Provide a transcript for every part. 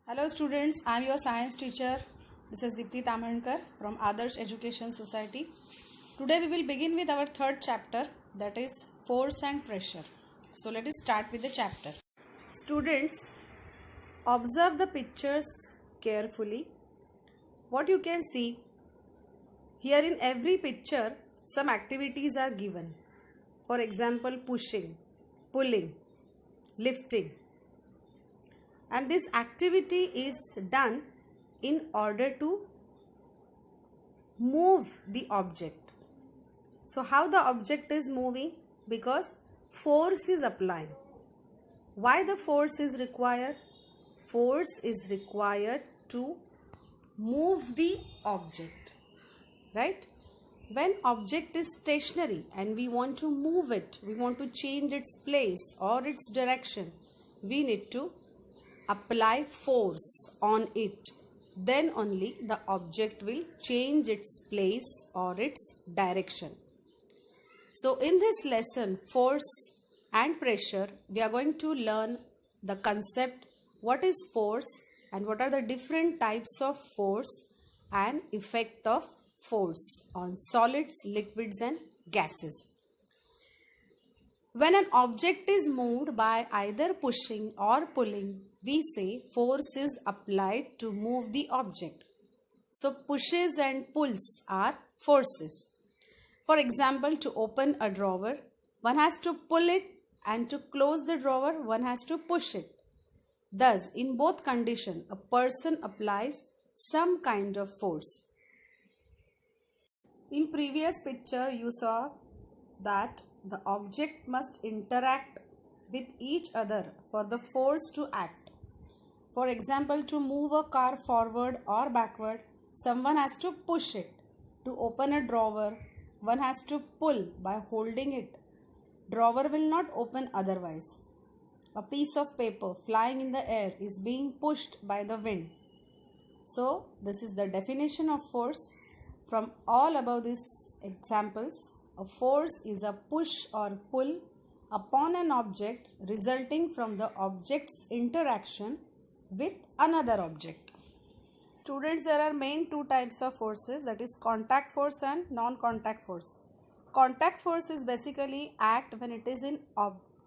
Hello students, I am your science teacher. This is Dipti Tamhankar from Adarsh Education Society. Today we will begin with our third chapter, that is force and pressure. So let us start with the chapter. Students, observe the pictures carefully. What you can see here, in every picture some activities are given. For example, pushing, pulling, lifting. And this activity is done in order to move the object. So how the object is moving? Because force is applying. Why the force is required? Force is required to move the object, right? When object is stationary and we want to move it, we want to change its place or its direction, we need to apply force on it. Then only the object will change its place or its direction. So in this lesson, force and pressure, we are going to learn the concept, what is force and what are the different types of force and effect of force on solids, liquids and gases. When an object is moved by either pushing or pulling, we say force is applied to move the object. So pushes and pulls are forces. For example, to open a drawer, one has to pull it, and to close the drawer, one has to push it. Thus, in both conditions, a person applies some kind of force. In previous picture, you saw that the object must interact with each other for the force to act. For example, to move a car forward or backward, someone has to push it. To open a drawer, one has to pull by holding it. Drawer will not open otherwise. A piece of paper flying in the air is being pushed by the wind. So, this is the definition of force. From all above these examples, a force is a push or pull upon an object resulting from the object's interaction with another object. Students, there are main two types of forces, that is contact force and non-contact force. Contact force is basically act when it is in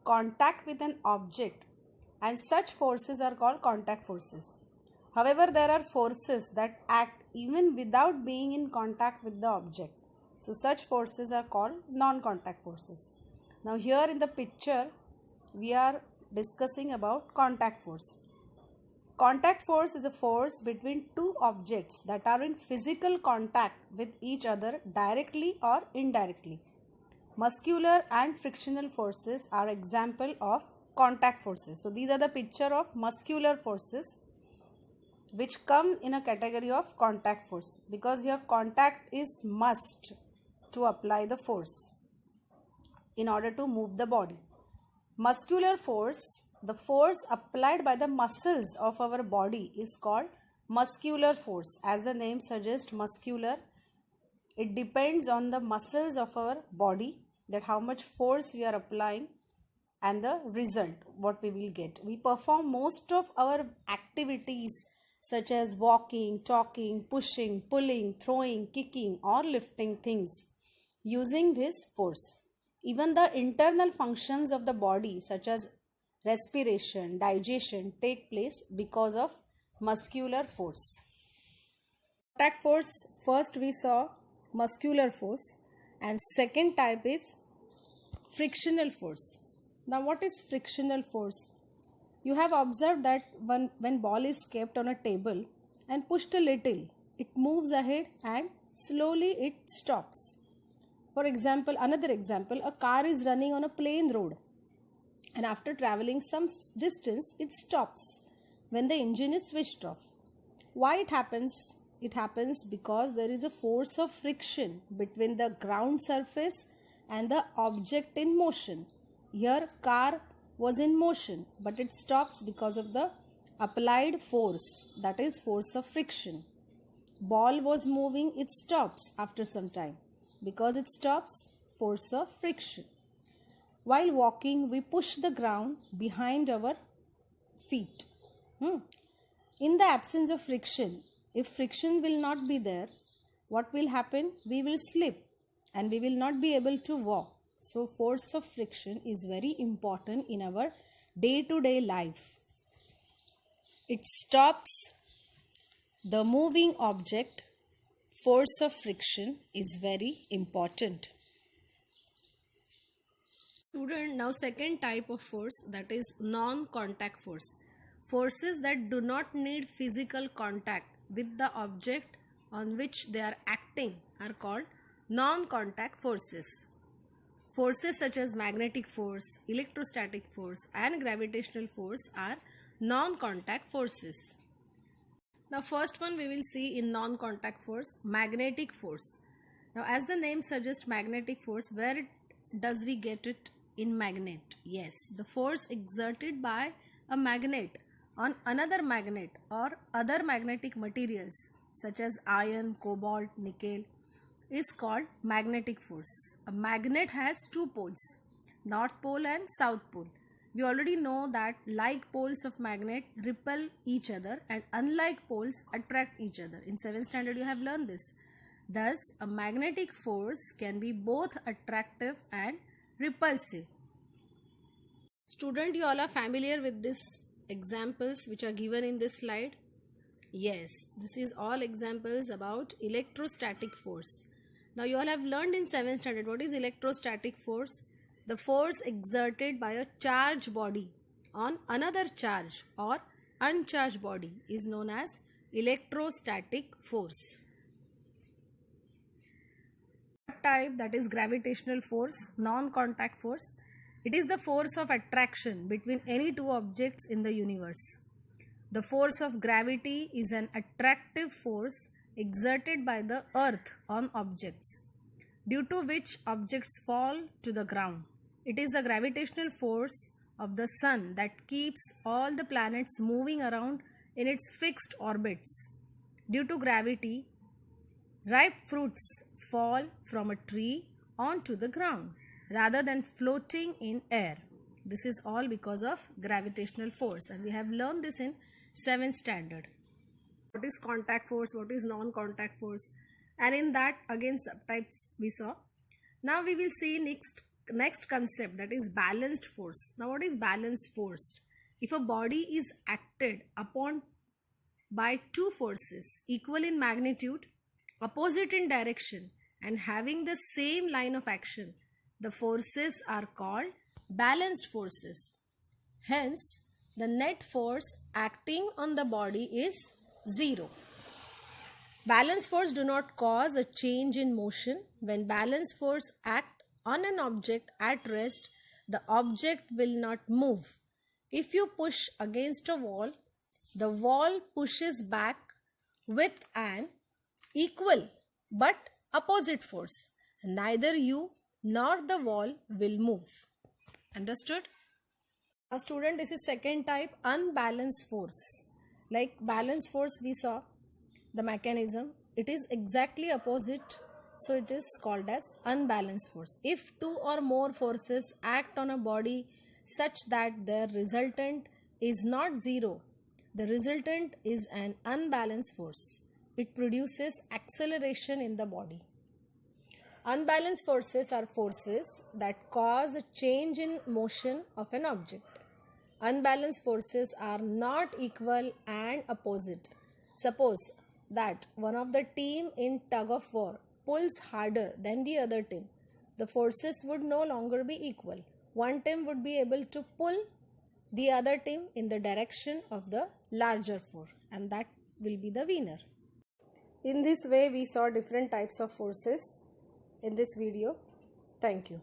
contact with an object, and such forces are called contact forces. However, there are forces that act even without being in contact with the object. So such forces are called non-contact forces. Now here in the picture, we are discussing about contact force. Contact force is a force between two objects that are in physical contact with each other directly or indirectly. Muscular and frictional forces are example of contact forces. So these are the picture of muscular forces which come in a category of contact force, because here contact is must to apply the force in order to move the body. Muscular force, the force applied by the muscles of our body, is called muscular force. As the name suggests, muscular, it depends on the muscles of our body, that how much force we are applying and the result what we will get. We perform most of our activities such as walking, talking, pushing, pulling, throwing, kicking or lifting things using this force. Even the internal functions of the body such as respiration, digestion take place because of muscular force. Contact force, first we saw muscular force, and second type is frictional force. Now what is frictional force? You have observed that when ball is kept on a table and pushed a little, it moves ahead and slowly it stops. For example, another example, a car is running on a plain road, and after traveling some distance, it stops when the engine is switched off. Why it happens? It happens because there is a force of friction between the ground surface and the object in motion. Here, car was in motion, but it stops because of the applied force, that is force of friction. Ball was moving, it stops after some time because it stops, force of friction. While walking, we push the ground behind our feet. In the absence of friction, if friction will not be there, what will happen? We will slip and we will not be able to walk. So force of friction is very important in our day-to-day life. It stops the moving object. Force of friction is very important. Student, now second type of force, that is non-contact force. Forces that do not need physical contact with the object on which they are acting are called non-contact forces. Forces such as magnetic force, electrostatic force and gravitational force are non-contact forces. The first one we will see in non-contact force, magnetic force. Now as the name suggests, magnetic force, where does we get it? In magnet. Yes, the force exerted by a magnet on another magnet or other magnetic materials such as iron, cobalt, nickel is called magnetic force. A magnet has two poles, north pole and south pole. We already know that like poles of magnet repel each other and unlike poles attract each other. In 7th standard you have learned this. Thus, a magnetic force can be both attractive and repulsive. Student, you all are familiar with these examples which are given in this slide? Yes, this is all examples about electrostatic force. Now you all have learned in 7th standard what is electrostatic force. The force exerted by a charged body on another charged or uncharged body is known as electrostatic force. Type, that is gravitational force, non-contact force. It is the force of attraction between any two objects in the universe. The force of gravity is an attractive force exerted by the earth on objects, due to which objects fall to the ground. It is the gravitational force of the sun that keeps all the planets moving around in its fixed orbits. Due to gravity, ripe fruits fall from a tree onto the ground rather than floating in air. This is all because of gravitational force, and we have learned this in 7th standard. What is contact force, what is non-contact force, and in that again subtypes we saw. Now we will see next concept, that is balanced force. Now what is balanced force? If a body is acted upon by two forces equal in magnitude, opposite in direction and having the same line of action, the forces are called balanced forces. Hence, the net force acting on the body is 0. Balanced force do not cause a change in motion. When balanced force act on an object at rest, the object will not move. If you push against a wall, the wall pushes back with an equal but opposite force. Neither you nor the wall will move. Understood? Now student, this is second type, unbalanced force. Like balanced force we saw the mechanism, it is exactly opposite, so it is called as unbalanced force. If two or more forces act on a body such that their resultant is not 0, the resultant is an unbalanced force. It produces acceleration in the body. Unbalanced forces are forces that cause a change in motion of an object. Unbalanced forces are not equal and opposite. Suppose that one of the team in tug of war pulls harder than the other team. The forces would no longer be equal. One team would be able to pull the other team in the direction of the larger force, and that will be the winner. In this way, we saw different types of forces in this video. Thank you.